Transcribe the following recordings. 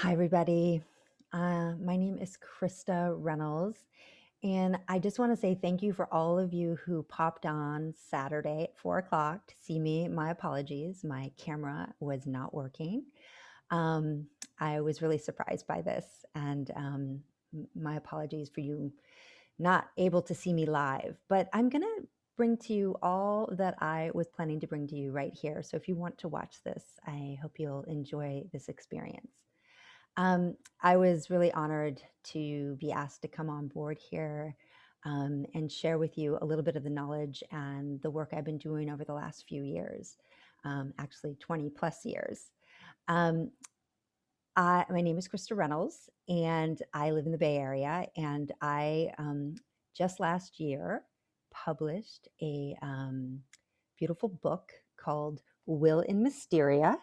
Hi, everybody. My name is Krista Reynolds, and I just want to say thank you for all of you who popped on Saturday at 4 o'clock to see me. My apologies, my camera was not working. Um, I was really surprised by this, and my apologies for you not able to see me live. But I'm going to bring to you all that I was planning to bring to you right here. So if you want to watch this, I hope you'll enjoy this experience. I was really honored to be asked to come on board here and share with you a little bit of the knowledge and the work I've been doing over the last few years, actually 20 plus years. Um, my name is Krista Reynolds, and I live in the Bay Area. And I just last year published a beautiful book called Will in Mysteria.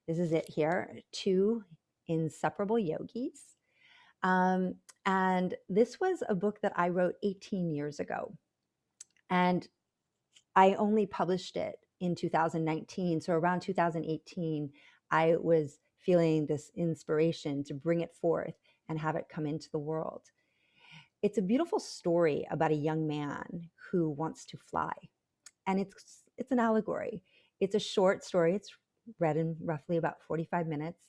This is it here, Two Inseparable Yogis. Um, and this was a book that I wrote 18 years ago. And I only published it in 2019. So around 2018, I was feeling this inspiration to bring it forth and have it come into the world. It's a beautiful story about a young man who wants to fly. And it's an allegory. It's a short story. It's read in roughly about 45 minutes.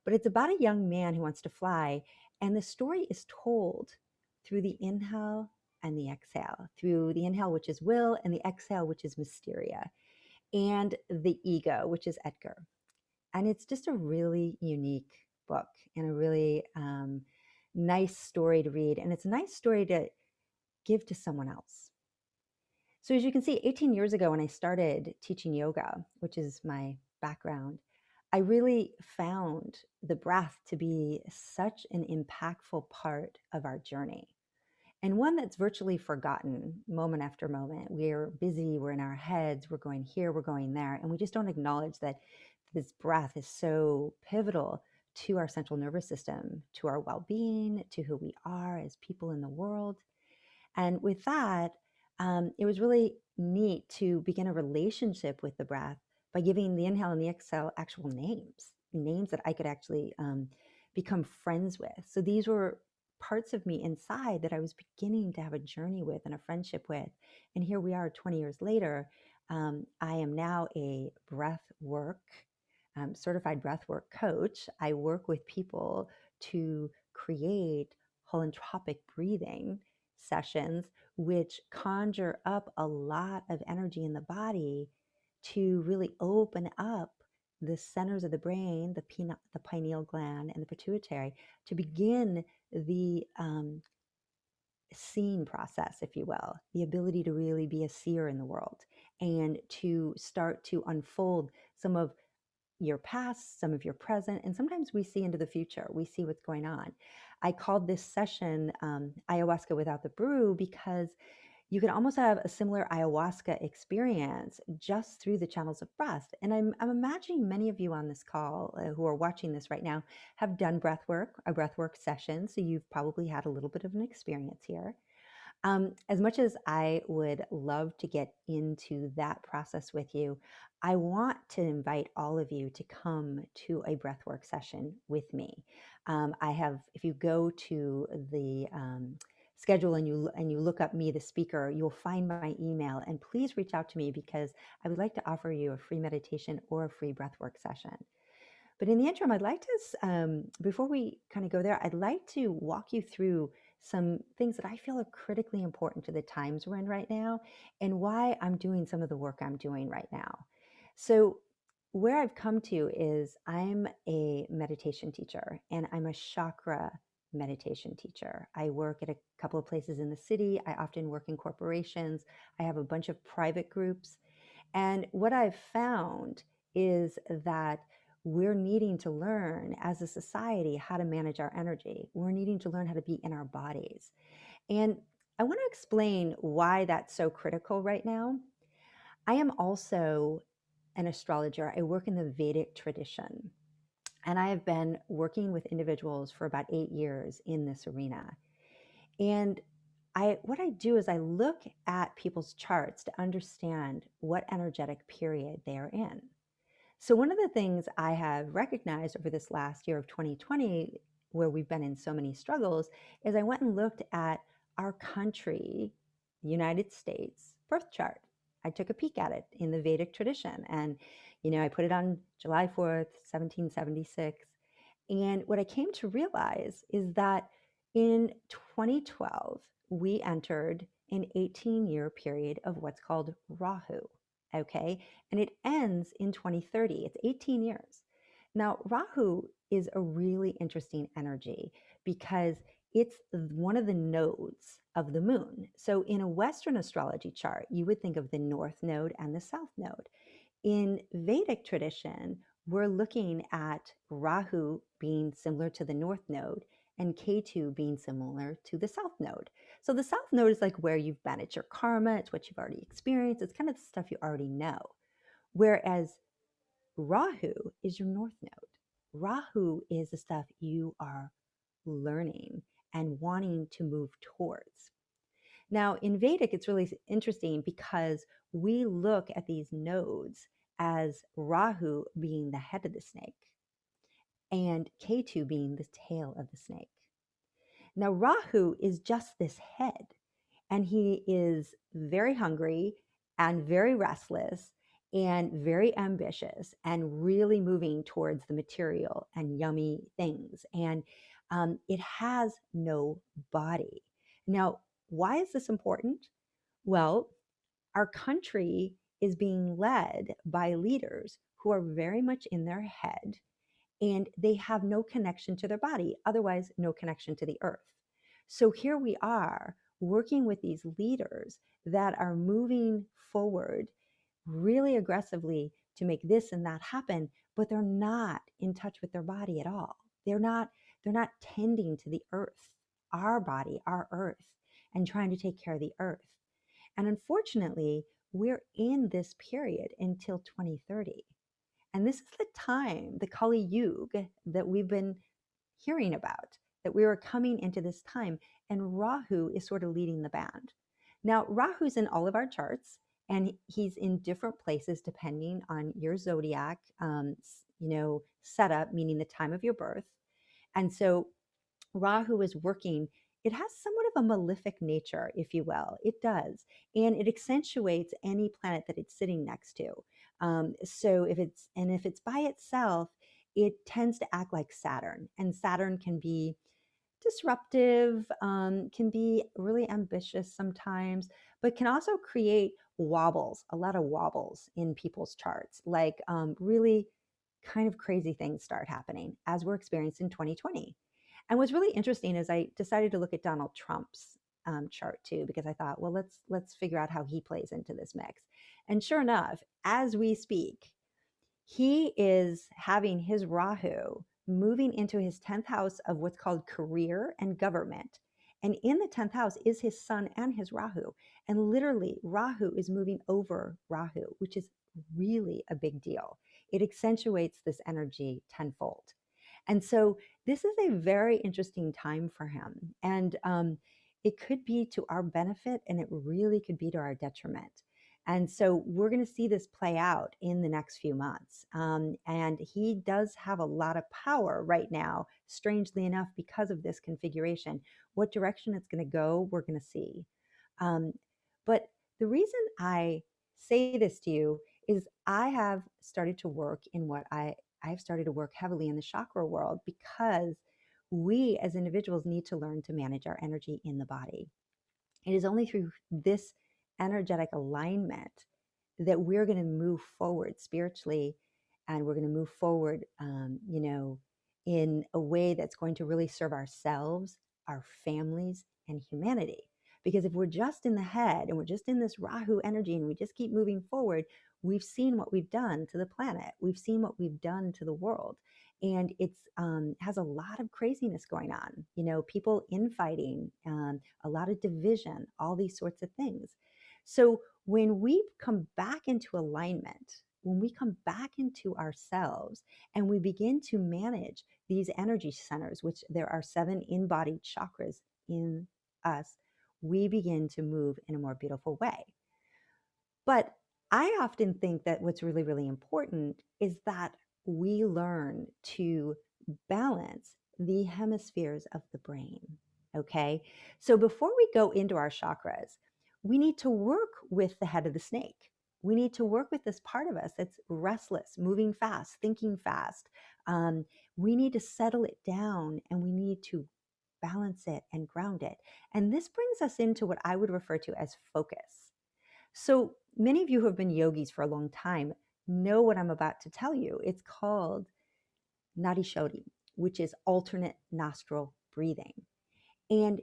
But it's about a young man who wants to fly. And the story is told through the inhale and the exhale, through the inhale, which is will, and the exhale, which is Mysteria, and the ego, which is Edgar. And it's just a really unique book and a really nice story to read. And it's a nice story to give to someone else. So as you can see, 18 years ago when I started teaching yoga, which is my background, I really found the breath to be such an impactful part of our journey, and one that's virtually forgotten moment after moment. We're busy, we're in our heads, we're going here, we're going there, and we just don't acknowledge that this breath is so pivotal to our central nervous system, to our well-being, to who we are as people in the world. And with that, it was really neat to begin a relationship with the breath by giving the inhale and the exhale actual names that I could actually become friends with. So these were parts of me inside that I was beginning to have a journey with and a friendship with. And here we are 20 years later. I am now a certified breathwork coach. I work with people to create holotropic breathing sessions, which conjure up a lot of energy in the body to really open up the centers of the brain, the pineal gland, and the pituitary, to begin the seeing process, if you will, the ability to really be a seer in the world and to start to unfold some of your past, some of your present, and sometimes we see into the future. We see what's going on. I called this session Ayahuasca without the brew because you can almost have a similar ayahuasca experience just through the channels of breath. And I'm imagining many of you on this call who are watching this right now have done a breathwork session. So you've probably had a little bit of an experience here. As much as I would love to get into that process with you, I want to invite all of you to come to a breathwork session with me. If you go to the schedule and you look up me, the speaker, you'll find my email. And please reach out to me because I would like to offer you a free meditation or a free breathwork session. But in the interim, I'd like to, before we kind of go there, I'd like to walk you through some things that I feel are critically important to the times we're in right now and why I'm doing some of the work I'm doing right now. So where I've come to is I'm a meditation teacher and I'm a chakra meditation teacher. I work at a couple of places in the city. I often work in corporations. I have a bunch of private groups. And what I've found is that we're needing to learn as a society how to manage our energy. We're needing to learn how to be in our bodies. And I want to explain why that's so critical right now. I am also an astrologer. I work in the Vedic tradition. And I have been working with individuals for about 8 years in this arena. And what I do is I look at people's charts to understand what energetic period they are in. So, one of the things I have recognized over this last year of 2020, where we've been in so many struggles, is I went and looked at our country, the United States birth chart. I took a peek at it in the Vedic tradition, and I put it on July 4th, 1776. And what I came to realize is that in 2012, we entered an 18-year period of what's called Rahu. Okay. And it ends in 2030. It's 18 years. Now, Rahu is a really interesting energy because it's one of the nodes of the moon. So, in a Western astrology chart, you would think of the North Node and the South Node. In Vedic tradition, we're looking at Rahu being similar to the North Node and Ketu being similar to the South Node. So the South Node is like where you've been. It's your karma. It's what you've already experienced. It's kind of the stuff you already know. Whereas Rahu is your North Node. Rahu is the stuff you are learning and wanting to move towards. Now, in Vedic, it's really interesting because we look at these nodes as Rahu being the head of the snake and Ketu being the tail of the snake. Now, Rahu is just this head, and he is very hungry and very restless and very ambitious and really moving towards the material and yummy things. And it has no body. Now, why is this important? Well, our country is being led by leaders who are very much in their head and they have no connection to their body, otherwise, no connection to the earth. So here we are working with these leaders that are moving forward really aggressively to make this and that happen, but they're not in touch with their body at all. They're not tending to the earth, our body, our earth, and trying to take care of the earth. And unfortunately, we're in this period until 2030. And this is the time, the Kali Yuga, that we've been hearing about, that we are coming into this time. And Rahu is sort of leading the band. Now, Rahu's in all of our charts, and he's in different places depending on your zodiac, setup, meaning the time of your birth. And so Rahu is working. It has somewhat of a malefic nature, if you will. It does. And it accentuates any planet that it's sitting next to. So if it's by itself, it tends to act like Saturn. And Saturn can be disruptive, can be really ambitious sometimes, but can also create wobbles, a lot of wobbles in people's charts, like really kind of crazy things start happening as we're experiencing in 2020. And what's really interesting is I decided to look at Donald Trump's chart too, because I thought, well, let's figure out how he plays into this mix. And sure enough, as we speak, he is having his Rahu moving into his 10th house of what's called career and government. And in the 10th house is his sun and his Rahu. And literally, Rahu is moving over Rahu, which is really a big deal. It accentuates this energy tenfold. And so this is a very interesting time for him. And it could be to our benefit, and it really could be to our detriment. And so we're going to see this play out in the next few months. And he does have a lot of power right now, strangely enough, because of this configuration. What direction it's going to go, we're going to see. But the reason I say this to you is I have started to work in I've started to work heavily in the chakra world because we as individuals need to learn to manage our energy in the body. It is only through this energetic alignment that we're going to move forward spiritually, and we're going to move forward, in a way that's going to really serve ourselves, our families, and humanity. Because if we're just in the head and we're just in this Rahu energy and we just keep moving forward, we've seen what we've done to the planet. We've seen what we've done to the world. And it's has a lot of craziness going on, people infighting, a lot of division, all these sorts of things. So when we come back into alignment, when we come back into ourselves and we begin to manage these energy centers, which there are 7 embodied chakras in us, we begin to move in a more beautiful way. But I often think that what's really, really important is that we learn to balance the hemispheres of the brain. Okay. So before we go into our chakras, we need to work with the head of the snake. We need to work with this part of us that's restless, moving fast, thinking fast. Um, we need to settle it down and we need to balance it and ground it. And this brings us into what I would refer to as focus. So many of you who have been yogis for a long time know what I'm about to tell you. It's called Nadi Shodhi, which is alternate nostril breathing. And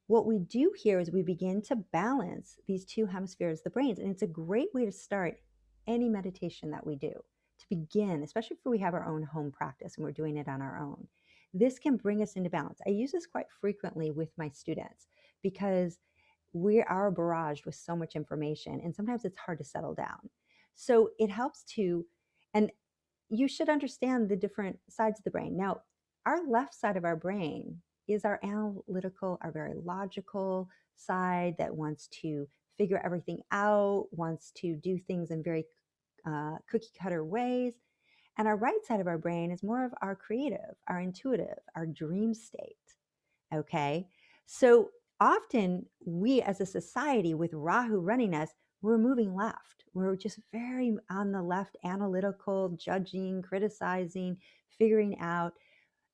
what we do here is we begin to balance these two hemispheres of the brains. And it's a great way to start any meditation that we do, to begin, especially if we have our own home practice and we're doing it on our own. This can bring us into balance. I use this quite frequently with my students because we are barraged with so much information and sometimes it's hard to settle down. So it helps to, and you should understand the different sides of the brain. Now, our left side of our brain is our analytical, our very logical side that wants to figure everything out, wants to do things in very cookie cutter ways. And our right side of our brain is more of our creative, our intuitive, our dream state. Okay. So often we as a society with Rahu running us, we're moving left. We're just very on the left, analytical, judging, criticizing, figuring out.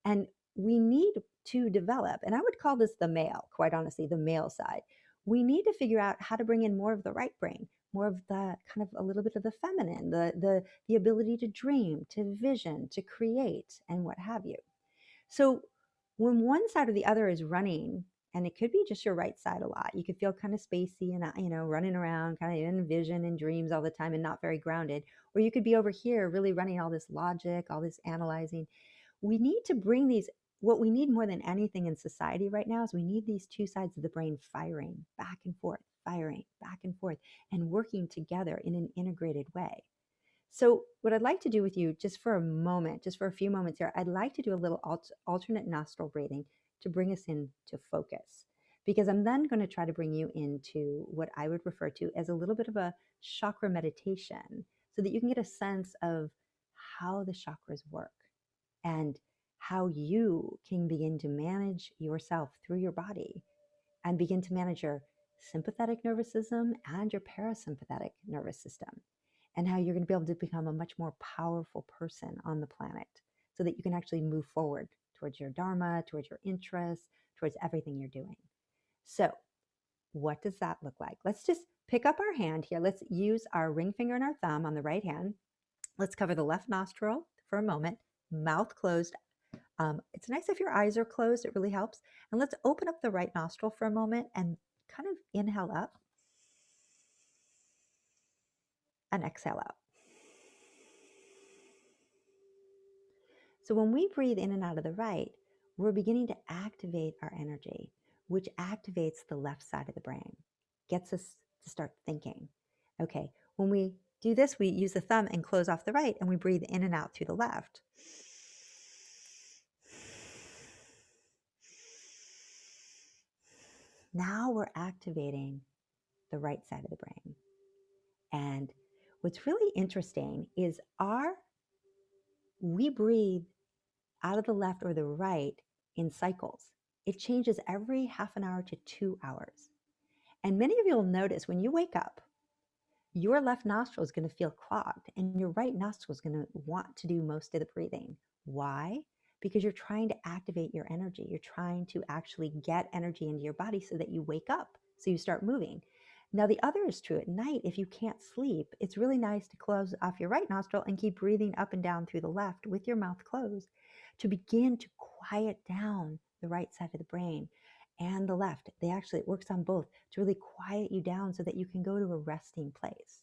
And we need to develop, and I would call this the male, quite honestly, the male side. We need to figure out how to bring in more of the right brain, more of the kind of a little bit of the feminine, the ability to dream, to vision, to create, and what have you. So when one side or the other is running, and it could be just your right side a lot, you could feel kind of spacey and running around, kind of in vision and dreams all the time and not very grounded. Or you could be over here really running all this logic, all this analyzing. We need to bring these. What we need more than anything in society right now is we need these two sides of the brain firing back and forth, firing back and forth, and working together in an integrated way. So what I'd like to do with you just for a moment, just for a few moments here, I'd like to do a little alternate nostril breathing to bring us into focus, because I'm then going to try to bring you into what I would refer to as a little bit of a chakra meditation so that you can get a sense of how the chakras work and how you can begin to manage yourself through your body and begin to manage your sympathetic nervous system and your parasympathetic nervous system, and how you're going to be able to become a much more powerful person on the planet so that you can actually move forward towards your dharma, towards your interests, towards everything you're doing. So what does that look like? Let's just pick up our hand here. Let's use our ring finger and our thumb on the right hand. Let's cover the left nostril for a moment, mouth closed. It's nice if your eyes are closed, it really helps. And let's open up the right nostril for a moment and kind of inhale up and exhale out. So when we breathe in and out of the right, we're beginning to activate our energy, which activates the left side of the brain, gets us to start thinking. Okay, when we do this, we use the thumb and close off the right, and we breathe in and out through the left. Now we're activating the right side of the brain. And what's really interesting is we breathe out of the left or the right in cycles. It changes every half an hour to 2 hours. And many of you will notice when you wake up, your left nostril is going to feel clogged and your right nostril is going to want to do most of the breathing. Why? Because you're trying to activate your energy. You're trying to actually get energy into your body so that you wake up, so you start moving. Now, the other is true at night. If you can't sleep, it's really nice to close off your right nostril and keep breathing up and down through the left with your mouth closed to begin to quiet down the right side of the brain and the left. It works on both to really quiet you down so that you can go to a resting place.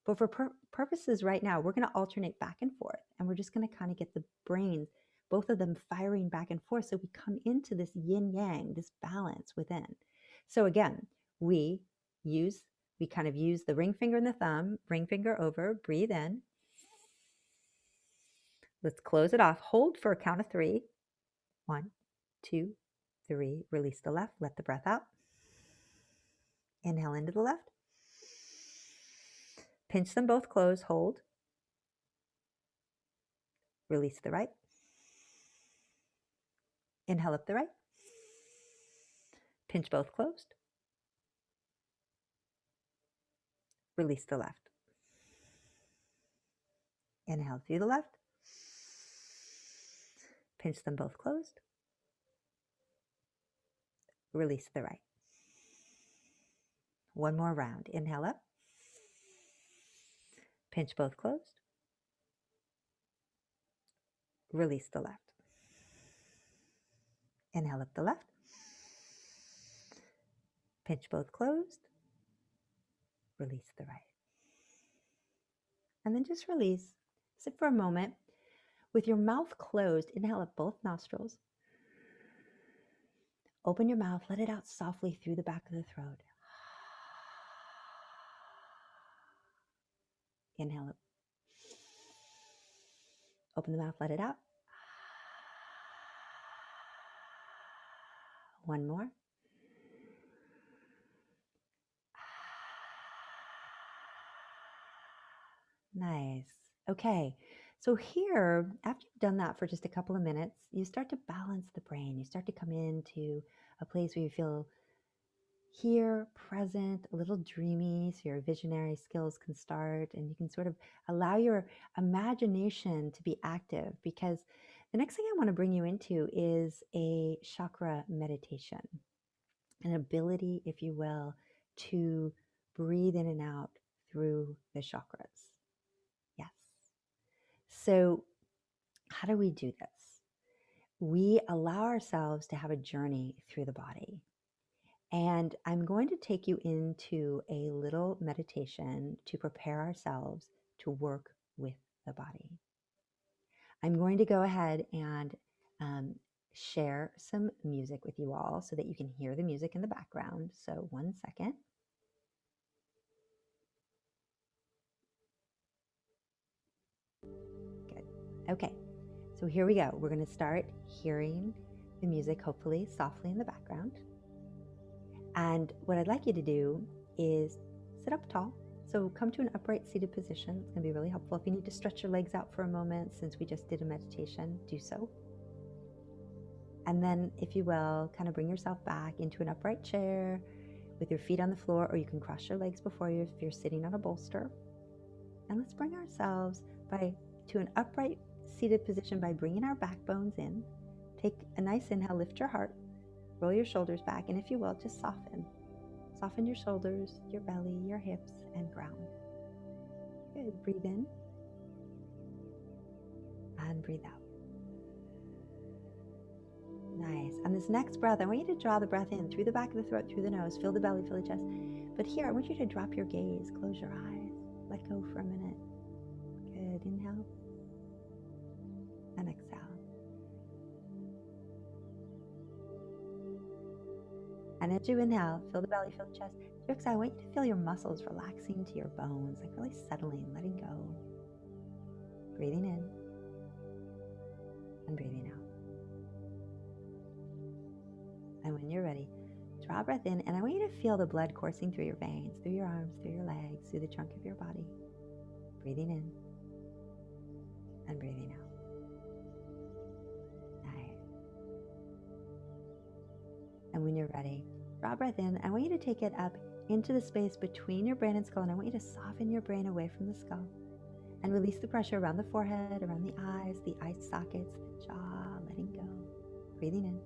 But for purposes right now, we're going to alternate back and forth, and we're just going to kind of get the brains, both of them firing back and forth, so we come into this yin yang, this balance within. So again, we kind of use the ring finger and the thumb, ring finger over, breathe in. Let's close it off. Hold for a count of 3. 1, 2, 3. Release the left. Let the breath out. Inhale into the left. Pinch them both closed, hold. Release the right. Inhale up the right. Pinch both closed. Release the left. Inhale through the left. Pinch them both closed. Release the right. One more round. Inhale up. Pinch both closed. Release the left. Inhale up the left. Pinch both closed. Release the right. And then just release. Sit for a moment. With your mouth closed, inhale up both nostrils. Open your mouth, let it out softly through the back of the throat. Inhale up. Open the mouth, let it out. One more. Nice. Okay. So here, after you've done that for just a couple of minutes, you start to balance the brain. You start to come into a place where you feel here, present, a little dreamy, so your visionary skills can start, and you can sort of allow your imagination to be active, because the next thing I want to bring you into is a chakra meditation, an ability, if you will, to breathe in and out through the chakras. Yes. So how do we do this? We allow ourselves to have a journey through the body. And I'm going to take you into a little meditation to prepare ourselves to work with the body. I'm going to go ahead and share some music with you all so that you can hear the music in the background. So 1 second. Good. Okay. So here we go. We're going to start hearing the music, hopefully softly in the background. And what I'd like you to do is sit up tall. So come to an upright seated position. It's going to be really helpful. If you need to stretch your legs out for a moment, since we just did a meditation, do so. And then, if you will, kind of bring yourself back into an upright chair with your feet on the floor, or you can cross your legs before you if you're sitting on a bolster. And let's bring ourselves to an upright seated position by bringing our backbones in. Take a nice inhale, lift your heart. Roll your shoulders back, and if you will, just soften. Soften your shoulders, your belly, your hips, and ground. Good. Breathe in and breathe out. Nice. On this next breath, I want you to draw the breath in through the back of the throat, through the nose, fill the belly, fill the chest. But here, I want you to drop your gaze, close your eyes, let go for a minute. Good. Inhale and exhale. And as you inhale, fill the belly, fill the chest. As you exhale, I want you to feel your muscles relaxing to your bones, like really settling, letting go. Breathing in and breathing out. And when you're ready, draw a breath in, and I want you to feel the blood coursing through your veins, through your arms, through your legs, through the trunk of your body. Breathing in and breathing out. Nice. And when you're ready, draw a breath in. I want you to take it up into the space between your brain and skull, and I want you to soften your brain away from the skull and release the pressure around the forehead, around the eyes, the eye sockets, the jaw, letting go. Breathing in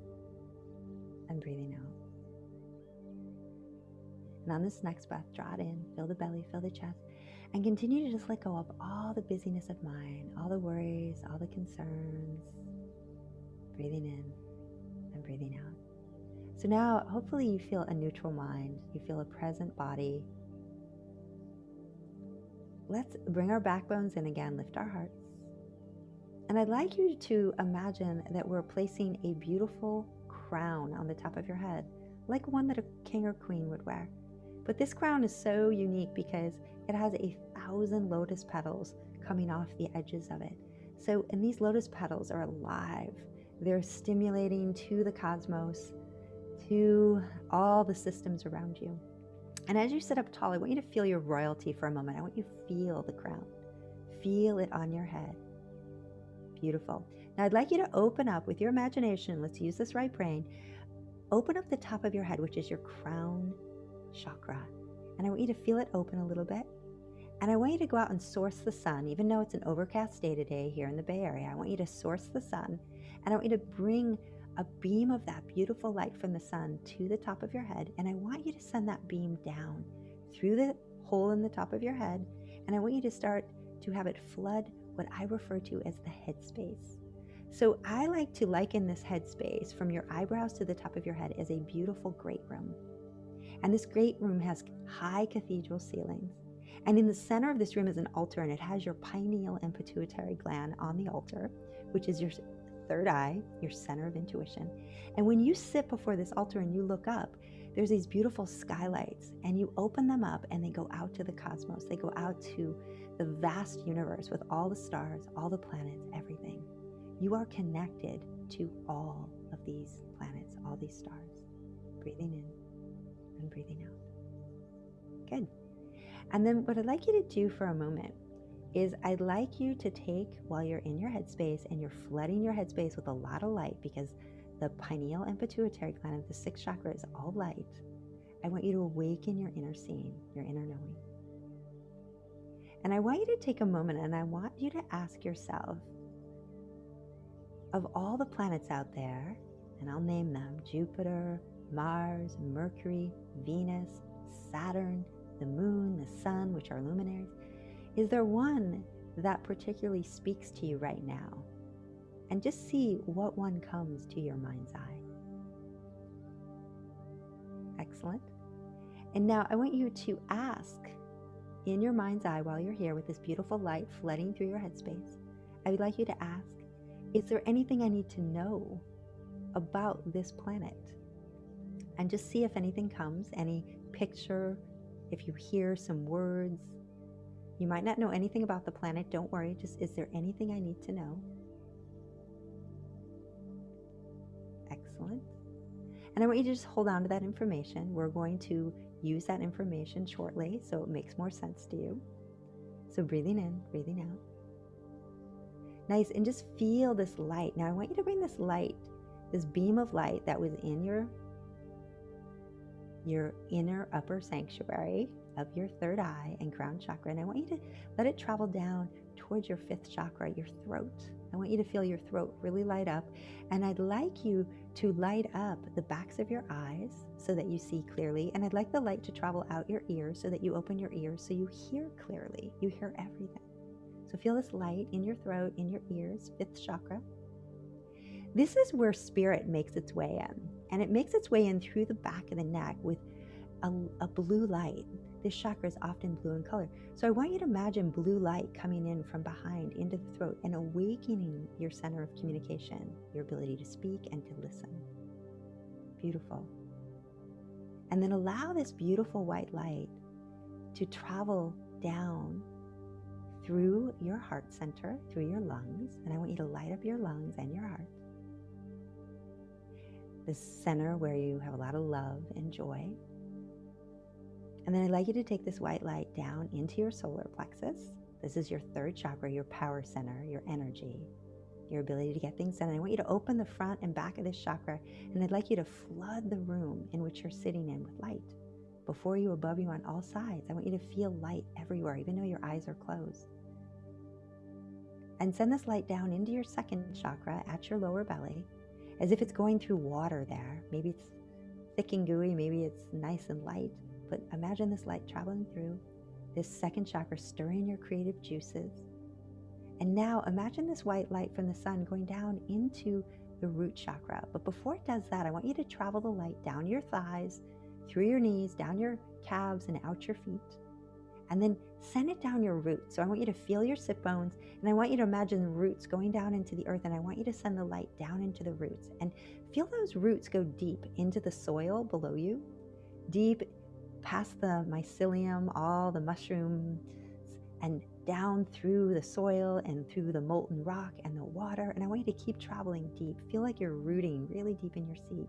and breathing out. And on this next breath, draw it in, fill the belly, fill the chest, and continue to just let go of all the busyness of mind, all the worries, all the concerns. Breathing in and breathing out. So now, hopefully you feel a neutral mind, you feel a present body. Let's bring our backbones in again, lift our hearts. And I'd like you to imagine that we're placing a beautiful crown on the top of your head, like one that a king or queen would wear. But this crown is so unique because it has 1,000 lotus petals coming off the edges of it. So, and these lotus petals are alive. They're stimulating to the cosmos, to all the systems around you. And as you sit up tall, I want you to feel your royalty for a moment. I want you to feel the crown. Feel it on your head. Beautiful. Now I'd like you to open up with your imagination. Let's use this right brain. Open up the top of your head, which is your crown chakra. And I want you to feel it open a little bit. And I want you to go out and source the sun, even though it's an overcast day today here in the Bay Area. I want you to source the sun, and I want you to bring a beam of that beautiful light from the sun to the top of your head. And I want you to send that beam down through the hole in the top of your head. And I want you to start to have it flood what I refer to as the head space. So I like to liken this head space from your eyebrows to the top of your head as a beautiful great room. And this great room has high cathedral ceilings. And in the center of this room is an altar, and it has your pineal and pituitary gland on the altar, which is your third eye, your center of intuition. And when you sit before this altar and you look up, there's these beautiful skylights, and you open them up and they go out to the cosmos. They go out to the vast universe with all the stars, all the planets, everything. You are connected to all of these planets, all these stars. Breathing in and breathing out. Good. And then what I'd like you to do for a moment is I'd like you to take, while you're in your headspace and you're flooding your headspace with a lot of light, because the pineal and pituitary gland of the sixth chakra is all light, I want you to awaken your inner seeing, your inner knowing. And I want you to take a moment and I want you to ask yourself, of all the planets out there, and I'll name them, Jupiter, Mars, Mercury, Venus, Saturn, the moon, the sun, which are luminaries, is there one that particularly speaks to you right now? And just see what one comes to your mind's eye. Excellent. And now I want you to ask in your mind's eye, while you're here with this beautiful light flooding through your headspace, I would like you to ask, is there anything I need to know about this planet? And just see if anything comes, any picture, if you hear some words. You might not know anything about the planet, don't worry, just is there anything I need to know? Excellent. And I want you to just hold on to that information. We're going to use that information shortly so it makes more sense to you. So breathing in, breathing out. Nice, and just feel this light. Now I want you to bring this light, this beam of light that was in your inner upper sanctuary of your third eye and crown chakra. And I want you to let it travel down towards your fifth chakra, your throat. I want you to feel your throat really light up. And I'd like you to light up the backs of your eyes so that you see clearly. And I'd like the light to travel out your ears so that you open your ears so you hear clearly. You hear everything. So feel this light in your throat, in your ears, fifth chakra. This is where spirit makes its way in. And it makes its way in through the back of the neck with a blue light. This chakra is often blue in color. So I want you to imagine blue light coming in from behind into the throat and awakening your center of communication, your ability to speak and to listen. Beautiful. And then allow this beautiful white light to travel down through your heart center, through your lungs. And I want you to light up your lungs and your heart. This center where you have a lot of love and joy. And then I'd like you to take this white light down into your solar plexus. This is your third chakra, your power center, your energy, your ability to get things done. And I want you to open the front and back of this chakra, and I'd like you to flood the room in which you're sitting in with light. Before you, above you, on all sides. I want you to feel light everywhere, even though your eyes are closed. And send this light down into your second chakra at your lower belly, as if it's going through water there. Maybe it's thick and gooey, maybe it's nice and light. But imagine this light traveling through this second chakra, stirring your creative juices. And now imagine this white light from the sun going down into the root chakra. But before it does that, I want you to travel the light down your thighs, through your knees, down your calves, and out your feet. And then send it down your roots. So I want you to feel your sit bones, and I want you to imagine the roots going down into the earth, and I want you to send the light down into the roots. And feel those roots go deep into the soil below you, deep past the mycelium, all the mushrooms, and down through the soil and through the molten rock and the water. And I want you to keep traveling deep. Feel like you're rooting really deep in your seat.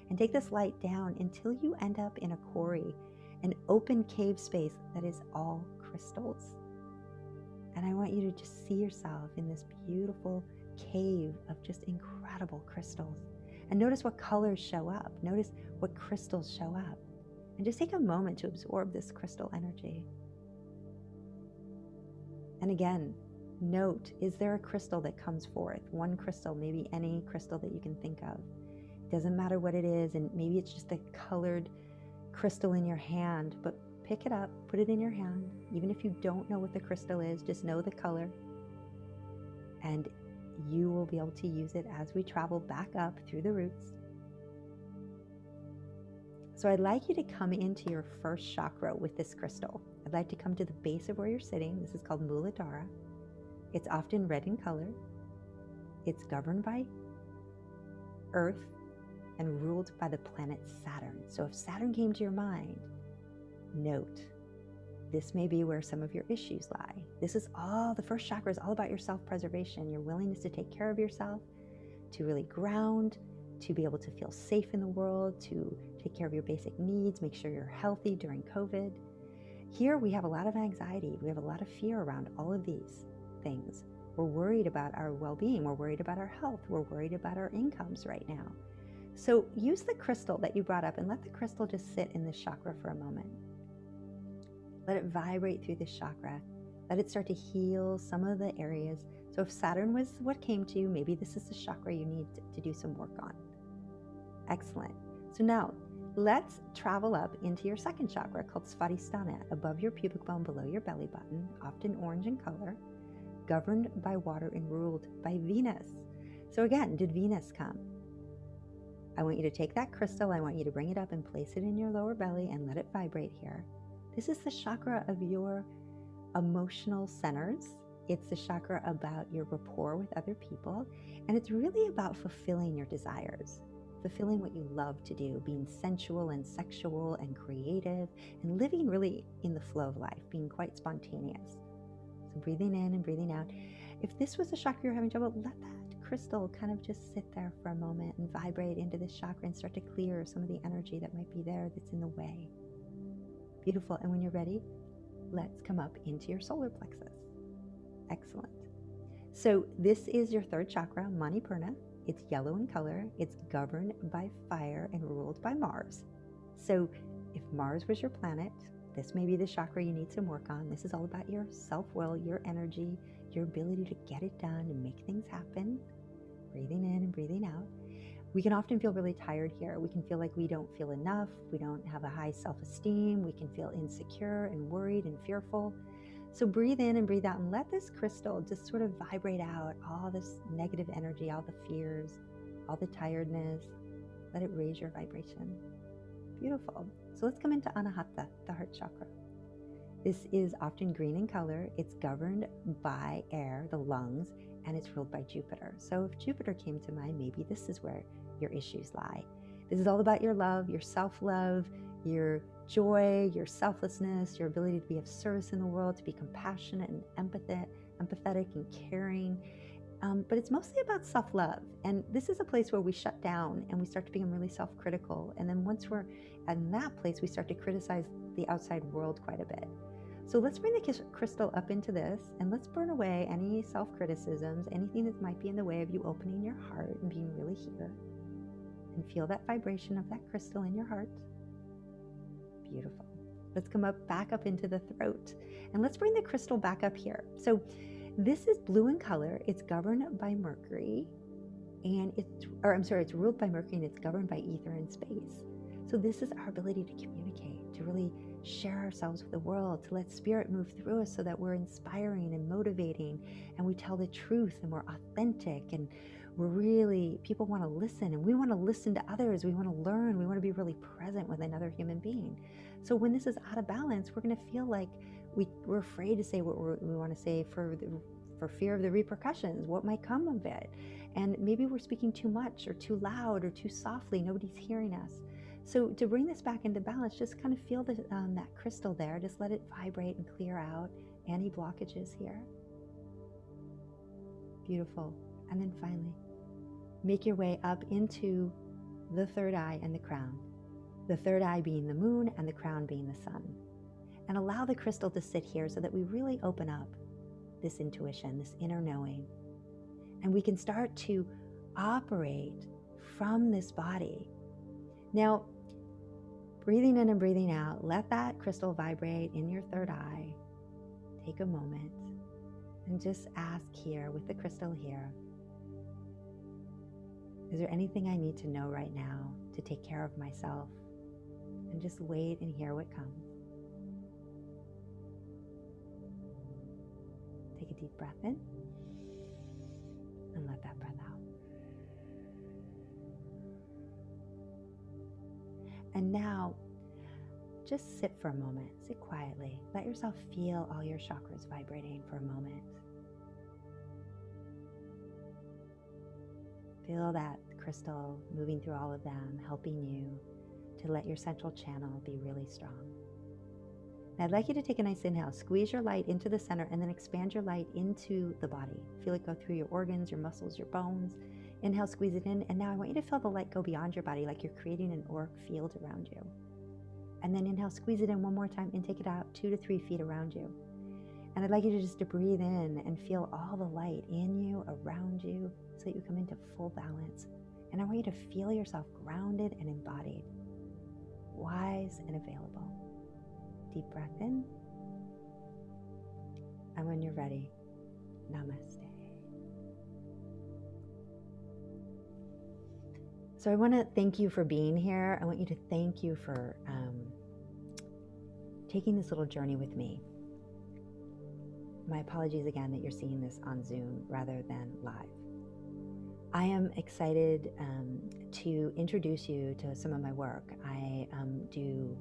And take this light down until you end up in a quarry. an open cave space that is all crystals. And I want you to just see yourself in this beautiful cave of just incredible crystals. And notice what colors show up. Notice what crystals show up. And just take a moment to absorb this crystal energy. And again, note, is there a crystal that comes forth? One crystal, maybe any crystal that you can think of. Doesn't matter what it is, and maybe it's just a colored crystal in your hand, but pick it up, put it in your hand. Even if you don't know what the crystal is, just know the color. And you will be able to use it as we travel back up through the roots. So I'd like you to come into your first chakra with this crystal. I'd like to come to the base of where you're sitting. This is called Muladhara. It's often red in color. It's governed by Earth and ruled by the planet Saturn. So if Saturn came to your mind, note, this may be where some of your issues lie. This is all, the first chakra is all about your self-preservation, your willingness to take care of yourself, to really ground, to be able to feel safe in the world, to take care of your basic needs, make sure you're healthy during COVID. Here we have a lot of anxiety. We have a lot of fear around all of these things. We're worried about our well-being. We're worried about our health. We're worried about our incomes right now. So use the crystal that you brought up and let the crystal just sit in this chakra for a moment. Let it vibrate through this chakra. Let it start to heal some of the areas. So if Saturn was what came to you, maybe this is the chakra you need to do some work on. Excellent. So now let's travel up into your second chakra called Svadhisthana, above your pubic bone, below your belly button, often orange in color, governed by water and ruled by Venus. So again, did Venus come? I want you to take that crystal, I want you to bring it up and place it in your lower belly and let it vibrate here. This is the chakra of your emotional centers. It's the chakra about your rapport with other people. And it's really about fulfilling your desires, fulfilling what you love to do, being sensual and sexual and creative, and living really in the flow of life, being quite spontaneous. So breathing in and breathing out. If this was a chakra you're having trouble, let that crystal kind of just sit there for a moment and vibrate into this chakra and start to clear some of the energy that might be there that's in the way. Beautiful. And when you're ready, let's come up into your solar plexus. Excellent. So this is your third chakra, Manipurna. It's yellow in color. It's governed by fire and ruled by Mars. So if Mars was your planet, this may be the chakra you need some work on. This is all about your self-will, your energy, your ability to get it done and make things happen. Breathing in and breathing out. We can often feel really tired here. We can feel like we don't feel enough. We don't have a high self-esteem. We can feel insecure and worried and fearful. So breathe in and breathe out and let this crystal just sort of vibrate out all this negative energy, all the fears, all the tiredness. Let it raise your vibration. Beautiful. So let's come into Anahata, the heart chakra. This is often green in color. It's governed by air, the lungs, and it's ruled by Jupiter. So if Jupiter came to mind, maybe this is where your issues lie. This is all about your love, your self-love, your joy, your selflessness, your ability to be of service in the world, to be compassionate and empathetic and caring. But it's mostly about self-love. And this is a place where we shut down and we start to become really self-critical. And then once we're in that place, we start to criticize the outside world quite a bit. So let's bring the crystal up into this and let's burn away any self-criticisms, anything that might be in the way of you opening your heart and being really here. And feel that vibration of that crystal in your heart. Beautiful. Let's come back up into the throat. And let's bring the crystal back up here. So this is blue in color. It's governed by Mercury. And it's ruled by Mercury and it's governed by ether and space. So this is our ability to communicate, to really share ourselves with the world, to let spirit move through us so that we're inspiring and motivating and we tell the truth and we're authentic and we're really, people want to listen and we want to listen to others. We want to learn. We want to be really present with another human being. So when this is out of balance, we're going to feel like we're afraid to say what we want to say for fear of the repercussions, what might come of it. And maybe we're speaking too much or too loud or too softly. Nobody's hearing us. So to bring this back into balance, just kind of feel that crystal there. Just let it vibrate and clear out any blockages here. Beautiful. And then finally, make your way up into the third eye and the crown. the third eye being the moon and the crown being the sun. And allow the crystal to sit here so that we really open up this intuition, this inner knowing. And we can start to operate from this body. Now, breathing in and breathing out, let that crystal vibrate in your third eye. Take a moment and just ask here with the crystal here, is there anything I need to know right now to take care of myself? And just wait and hear what comes. Take a deep breath in and let that breath out. And now, just sit for a moment, sit quietly. Let yourself feel all your chakras vibrating for a moment. Feel that crystal moving through all of them, helping you to let your central channel be really strong. Now I'd like you to take a nice inhale, squeeze your light into the center, and then expand your light into the body. Feel it go through your organs, your muscles, your bones. Inhale, squeeze it in, and now I want you to feel the light go beyond your body like you're creating an auric field around you. And then inhale, squeeze it in one more time, and take it out 2 to 3 feet around you. And I'd like you to just to breathe in and feel all the light in you, around you, so that you come into full balance. And I want you to feel yourself grounded and embodied, wise and available. Deep breath in. And when you're ready, namaste. So I want to thank you for being here. I want you to thank you for taking this little journey with me. My apologies again that you're seeing this on Zoom rather than live. I am excited to introduce you to some of my work. I do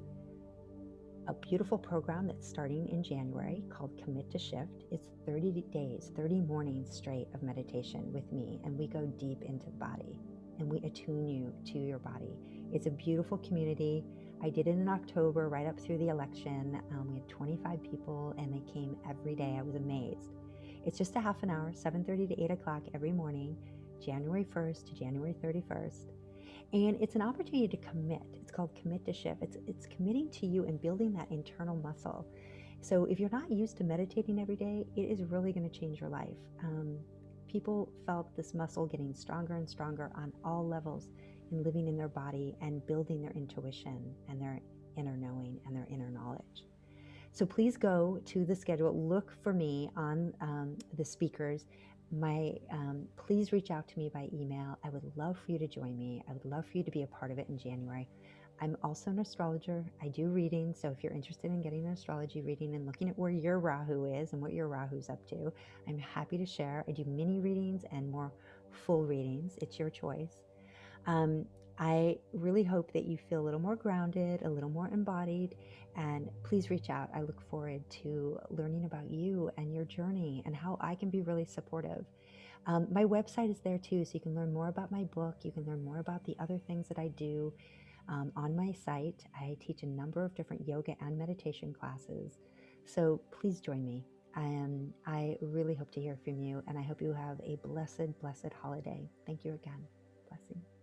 a beautiful program that's starting in January called Commit to Shift. It's 30 days, 30 mornings straight of meditation with me, and we go deep into the body and we attune you to your body. It's a beautiful community. I did it in October, right up through the election. We had 25 people and they came every day. I was amazed. It's just a half an hour, 7:30 to 8 o'clock every morning, January 1st to January 31st. And it's an opportunity to commit. It's called Commit to Shift. It's committing to you and building that internal muscle. So if you're not used to meditating every day, it is really going to change your life. People felt this muscle getting stronger and stronger on all levels in living in their body and building their intuition and their inner knowing and their inner knowledge. So please go to the schedule. Look for me on the speakers. Please reach out to me by email. I would love for you to join me. I would love for you to be a part of it in January. I'm also an astrologer. I do readings, so if you're interested in getting an astrology reading and looking at where your Rahu is and what your Rahu's up to, I'm happy to share. I do mini readings and more full readings. It's your choice. I really hope that you feel a little more grounded, a little more embodied, and please reach out. I look forward to learning about you and your journey and how I can be really supportive. My website is there too, so you can learn more about my book. You can learn more about the other things that I do on my site. I teach a number of different yoga and meditation classes, so please join me. I really hope to hear from you, and I hope you have a blessed, blessed holiday. Thank you again. Blessings.